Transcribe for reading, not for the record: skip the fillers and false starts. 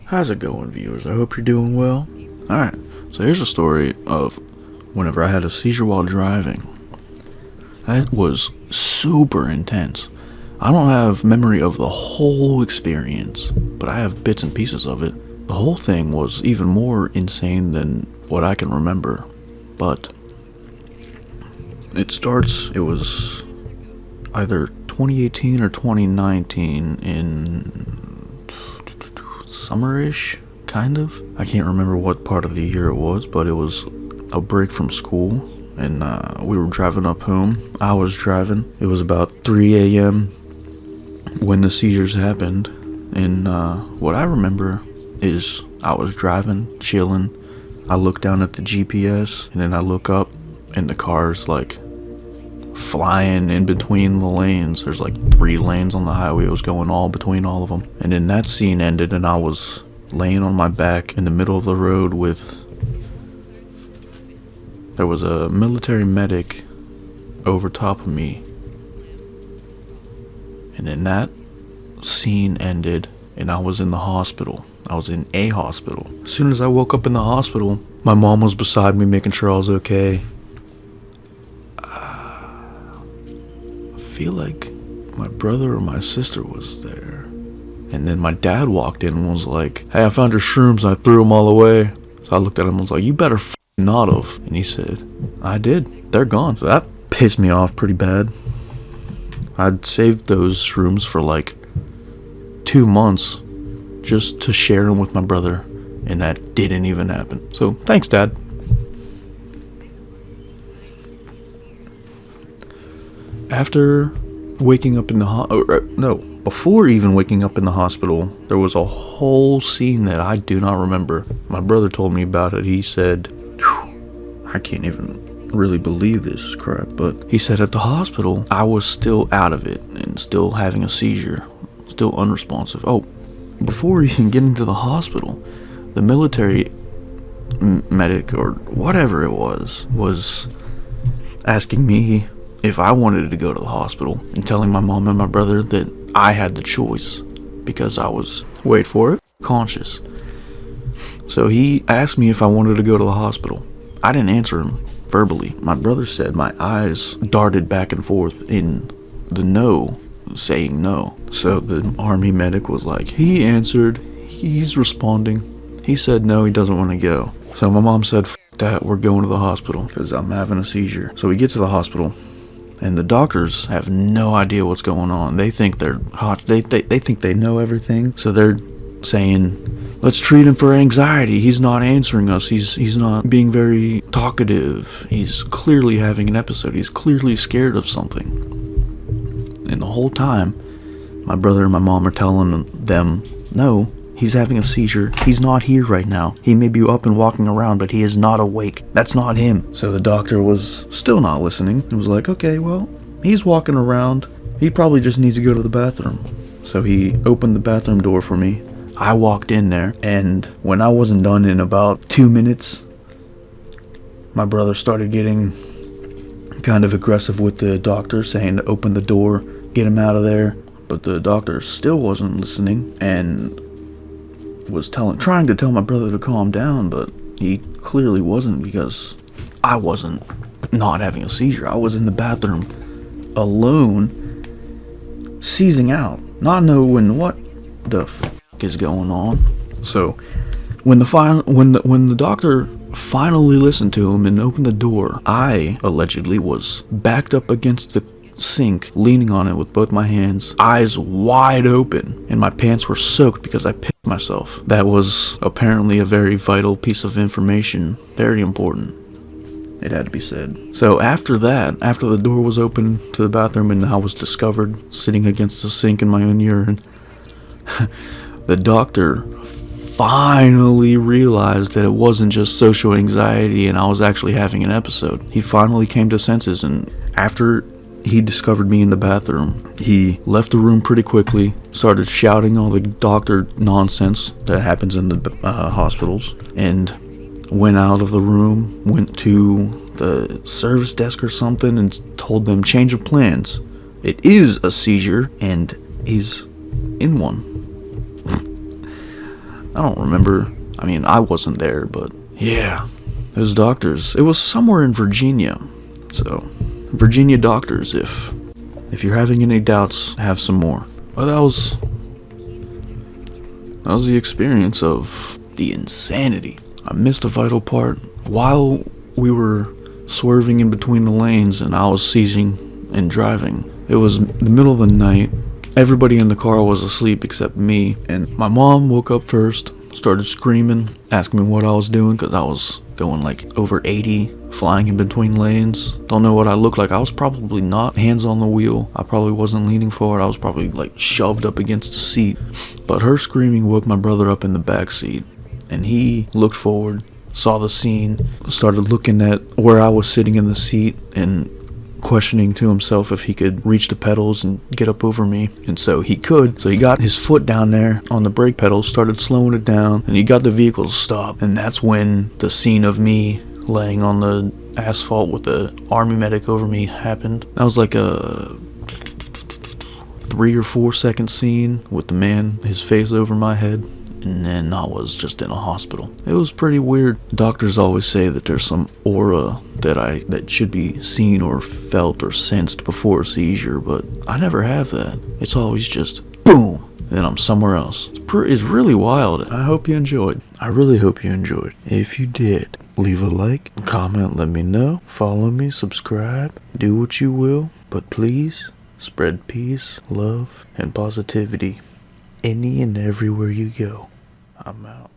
How's it going, viewers? I hope you're doing well. Alright, so here's a story of whenever I had a seizure while driving. That was super intense. I don't have memory of the whole experience, but I have bits and pieces of it. The whole thing was even more insane than what I can remember, but it was either 2018 or 2019 in summerish, kind of. I can't remember what part of the year it was, but it was a break from school, and we were driving up home. I was driving. It was about 3 a.m. when the seizures happened, and what I remember is I was driving, chilling. I look down at the GPS, and then I look up, and the car's like flying in between the lanes. There's like 3 lanes on the highway. It was going all between all of them. And then that scene ended, and I was laying on my back in the middle of the road there was a military medic over top of me. And then that scene ended, and I was in the hospital. I was in a hospital. As soon as I woke up in the hospital, my mom was beside me making sure I was okay. I feel like my brother or my sister was there. And then my dad walked in and was like, "Hey, I found your shrooms. I threw them all away." So I looked at him and was like, "You better f***ing not have." And he said, "I did. They're gone." So that pissed me off pretty bad. I'd saved those shrooms for like 2 months just to share them with my brother, and that didn't even happen. So thanks, Dad. After waking up in the before even waking up in the hospital, there was a whole scene that I do not remember. My brother told me about it. He said, I can't even really believe this crap, but he said at the hospital, I was still out of it and still having a seizure, still unresponsive. Oh, before even getting to the hospital, the military medic or whatever it was asking me if I wanted to go to the hospital and telling my mom and my brother that I had the choice because I was, wait for it, conscious. So he asked me if I wanted to go to the hospital. I didn't answer him verbally. My brother said my eyes darted back and forth in the no, saying no. So the army medic was like, he answered, he's responding. He said no, he doesn't want to go. So my mom said, "F that, we're going to the hospital because I'm having a seizure." So we get to the hospital, and the doctors have no idea what's going on. They think they're hot. They think they know everything. So they're saying, "Let's treat him for anxiety. He's not answering us. He's not being very talkative. He's clearly having an episode. He's clearly scared of something." And the whole time, my brother and my mom are telling them, "No, he's having a seizure. He's not here right now. He may be up and walking around, but he is not awake. That's not him." So the doctor was still not listening. He was like, "Okay, well, he's walking around. He probably just needs to go to the bathroom." So he opened the bathroom door for me. I walked in there, and when I wasn't done in about 2 minutes, my brother started getting kind of aggressive with the doctor, saying to open the door, get him out of there. But the doctor still wasn't listening, and was trying to tell my brother to calm down, but he clearly wasn't, because I wasn't not having a seizure. I was in the bathroom alone, seizing out, not knowing what the f*** is going on. So when the doctor finally listened to him and opened the door, I allegedly was backed up against the sink, leaning on it with both my hands, eyes wide open, and my pants were soaked because I pissed myself. That was apparently a very vital piece of information, very important. It had to be said. So after the door was open to the bathroom and I was discovered sitting against the sink in my own urine, the doctor finally realized that it wasn't just social anxiety and I was actually having an episode. He finally came to senses, and after he discovered me in the bathroom, he left the room pretty quickly, started shouting all the doctor nonsense that happens in the hospitals, and went out of the room, went to the service desk or something, and told them, "Change of plans. It is a seizure, and he's in one." I don't remember. I mean, I wasn't there, but yeah, those doctors. It was somewhere in Virginia. So, Virginia doctors, if you're having any doubts, have some more. But that was the experience of the insanity. I missed a vital part while we were swerving in between the lanes and I was seizing and driving. It was the middle of the night. Everybody in the car was asleep except me, and my mom woke up first, started screaming, asking me what I was doing because I was going like over 80, flying in between lanes. Don't know what I looked like. I was probably not hands on the wheel. I probably wasn't leaning forward. I was probably like shoved up against the seat. But her screaming woke my brother up in the back seat, and he looked forward, saw the scene, started looking at where I was sitting in the seat and questioning to himself if he could reach the pedals and get up over me. And so he could. So he got his foot down there on the brake pedals, started slowing it down, and he got the vehicle to stop. And that's when the scene of me laying on the asphalt with the army medic over me happened. That was like a 3 or 4 second scene with the man, his face over my head. And then I was just in a hospital. It was pretty weird. Doctors always say that there's some aura that should be seen or felt or sensed before a seizure, but I never have that. It's always just boom, and I'm somewhere else. It's really wild. I hope you enjoyed. I really hope you enjoyed. If you did, leave a like, comment, let me know, follow me, subscribe, do what you will, but please spread peace, love, and positivity any and everywhere you go. I'm out.